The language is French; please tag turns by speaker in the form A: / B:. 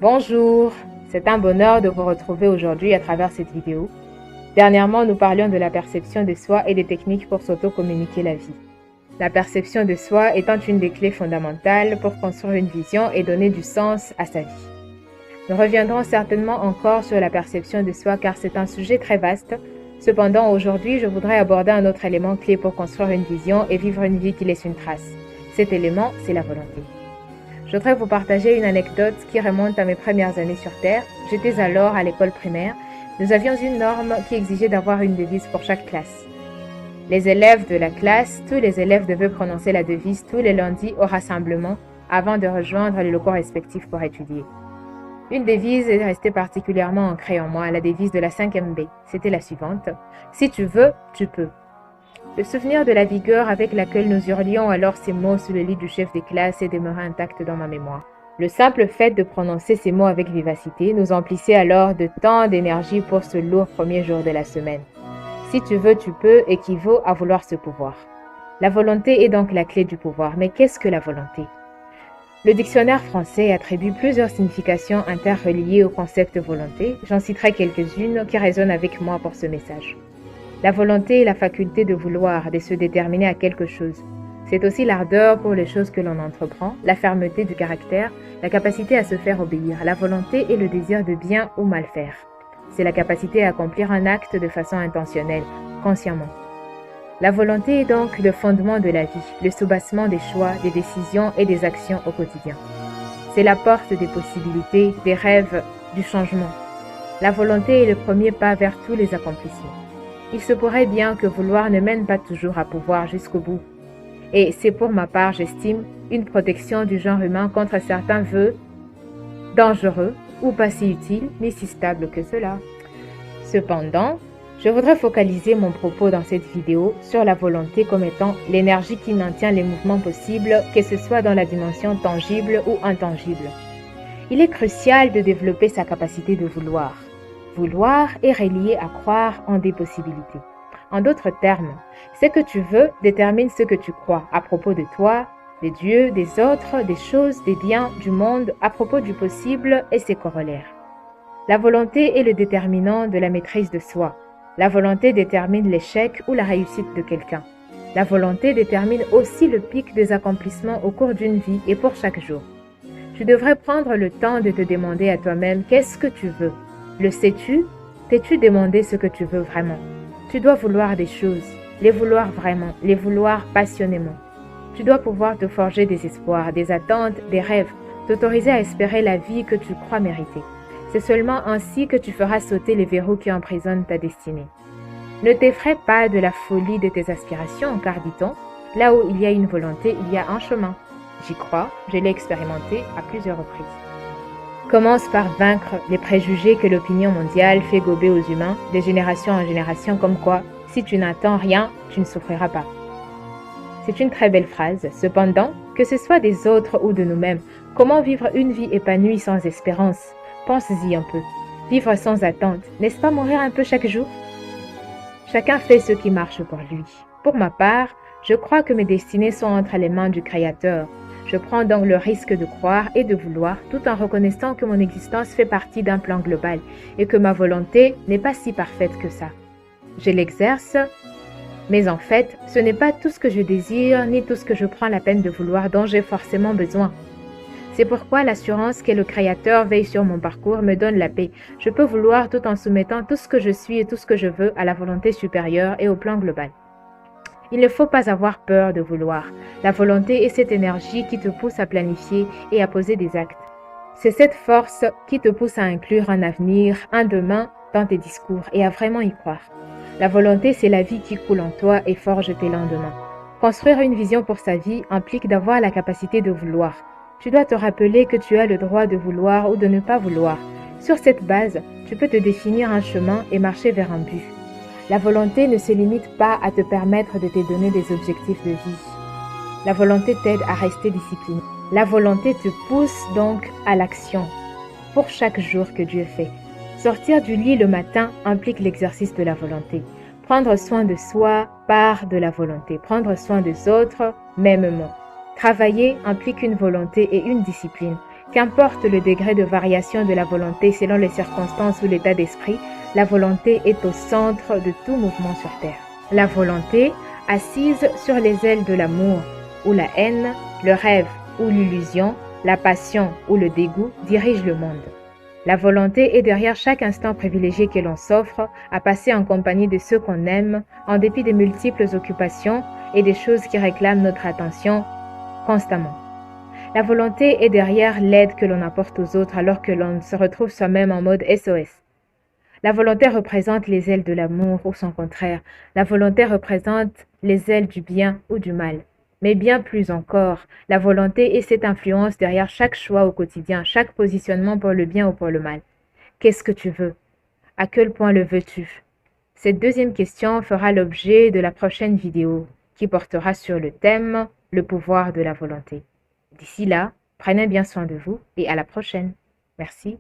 A: Bonjour, c'est un bonheur de vous retrouver aujourd'hui à travers cette vidéo. Dernièrement, nous parlions de la perception de soi et des techniques pour s'auto-communiquer la vie. La perception de soi étant une des clés fondamentales pour construire une vision et donner du sens à sa vie. Nous reviendrons certainement encore sur la perception de soi car c'est un sujet très vaste. Cependant, aujourd'hui, je voudrais aborder un autre élément clé pour construire une vision et vivre une vie qui laisse une trace. Cet élément, c'est la volonté. Je voudrais vous partager une anecdote qui remonte à mes premières années sur Terre. J'étais alors à l'école primaire. Nous avions une norme qui exigeait d'avoir une devise pour chaque classe. Les élèves de la classe, tous les élèves devaient prononcer la devise tous les lundis au rassemblement avant de rejoindre les locaux respectifs pour étudier. Une devise est restée particulièrement ancrée en moi, la devise de la 5e B. C'était la suivante. Si tu veux, tu peux. Le souvenir de la vigueur avec laquelle nous hurlions alors ces mots sous le lit du chef des classes est demeuré intact dans ma mémoire. Le simple fait de prononcer ces mots avec vivacité nous emplissait alors de tant d'énergie pour ce lourd premier jour de la semaine. Si tu veux, tu peux équivaut à vouloir ce pouvoir. La volonté est donc la clé du pouvoir. Mais qu'est-ce que la volonté? Le dictionnaire français attribue plusieurs significations interreliées au concept volonté. J'en citerai quelques-unes qui résonnent avec moi pour ce message. La volonté est la faculté de vouloir, de se déterminer à quelque chose. C'est aussi l'ardeur pour les choses que l'on entreprend, la fermeté du caractère, la capacité à se faire obéir. La volonté est le désir de bien ou mal faire. C'est la capacité à accomplir un acte de façon intentionnelle, consciemment. La volonté est donc le fondement de la vie, le soubassement des choix, des décisions et des actions au quotidien. C'est la porte des possibilités, des rêves, du changement. La volonté est le premier pas vers tous les accomplissements. Il se pourrait bien que vouloir ne mène pas toujours à pouvoir jusqu'au bout. Et c'est pour ma part, j'estime, une protection du genre humain contre certains vœux dangereux ou pas si utiles, mais si stables que cela. Cependant, je voudrais focaliser mon propos dans cette vidéo sur la volonté comme étant l'énergie qui maintient les mouvements possibles, que ce soit dans la dimension tangible ou intangible. Il est crucial de développer sa capacité de vouloir. Vouloir est relié à croire en des possibilités. En d'autres termes, ce que tu veux détermine ce que tu crois à propos de toi, des dieux, des autres, des choses, des biens, du monde, à propos du possible et ses corollaires. La volonté est le déterminant de la maîtrise de soi. La volonté détermine l'échec ou la réussite de quelqu'un. La volonté détermine aussi le pic des accomplissements au cours d'une vie et pour chaque jour. Tu devrais prendre le temps de te demander à toi-même qu'est-ce que tu veux. Le sais-tu? T'es-tu demandé ce que tu veux vraiment? Tu dois vouloir des choses, les vouloir vraiment, les vouloir passionnément. Tu dois pouvoir te forger des espoirs, des attentes, des rêves, t'autoriser à espérer la vie que tu crois mériter. C'est seulement ainsi que tu feras sauter les verrous qui emprisonnent ta destinée. Ne t'effraie pas de la folie de tes aspirations, car dit-on, là où il y a une volonté, il y a un chemin. J'y crois, je l'ai expérimenté à plusieurs reprises. Commence par vaincre les préjugés que l'opinion mondiale fait gober aux humains de génération en génération comme quoi, si tu n'attends rien, tu ne souffriras pas. C'est une très belle phrase. Cependant, que ce soit des autres ou de nous-mêmes, comment vivre une vie épanouie sans espérance? Pense-y un peu. Vivre sans attente, n'est-ce pas mourir un peu chaque jour? Chacun fait ce qui marche pour lui. Pour ma part, je crois que mes destinées sont entre les mains du Créateur. Je prends donc le risque de croire et de vouloir tout en reconnaissant que mon existence fait partie d'un plan global et que ma volonté n'est pas si parfaite que ça. Je l'exerce, mais en fait, ce n'est pas tout ce que je désire ni tout ce que je prends la peine de vouloir dont j'ai forcément besoin. C'est pourquoi l'assurance que le Créateur veille sur mon parcours me donne la paix. Je peux vouloir tout en soumettant tout ce que je suis et tout ce que je veux à la volonté supérieure et au plan global. Il ne faut pas avoir peur de vouloir. La volonté est cette énergie qui te pousse à planifier et à poser des actes. C'est cette force qui te pousse à inclure un avenir, un demain dans tes discours et à vraiment y croire. La volonté, c'est la vie qui coule en toi et forge tes lendemains. Construire une vision pour sa vie implique d'avoir la capacité de vouloir. Tu dois te rappeler que tu as le droit de vouloir ou de ne pas vouloir. Sur cette base, tu peux te définir un chemin et marcher vers un but. La volonté ne se limite pas à te permettre de te donner des objectifs de vie. La volonté t'aide à rester discipliné. La volonté te pousse donc à l'action pour chaque jour que Dieu fait. Sortir du lit le matin implique l'exercice de la volonté. Prendre soin de soi part de la volonté. Prendre soin des autres, mêmement. Travailler implique une volonté et une discipline. Qu'importe le degré de variation de la volonté selon les circonstances ou l'état d'esprit, la volonté est au centre de tout mouvement sur Terre. La volonté, assise sur les ailes de l'amour ou la haine, le rêve ou l'illusion, la passion ou le dégoût, dirige le monde. La volonté est derrière chaque instant privilégié que l'on s'offre à passer en compagnie de ceux qu'on aime, en dépit des multiples occupations et des choses qui réclament notre attention constamment. La volonté est derrière l'aide que l'on apporte aux autres alors que l'on se retrouve soi-même en mode SOS. La volonté représente les ailes de l'amour ou son contraire. La volonté représente les ailes du bien ou du mal. Mais bien plus encore, la volonté est cette influence derrière chaque choix au quotidien, chaque positionnement pour le bien ou pour le mal. Qu'est-ce que tu veux? À quel point le veux-tu? Cette deuxième question fera l'objet de la prochaine vidéo qui portera sur le thème « Le pouvoir de la volonté ». D'ici là, prenez bien soin de vous et à la prochaine. Merci.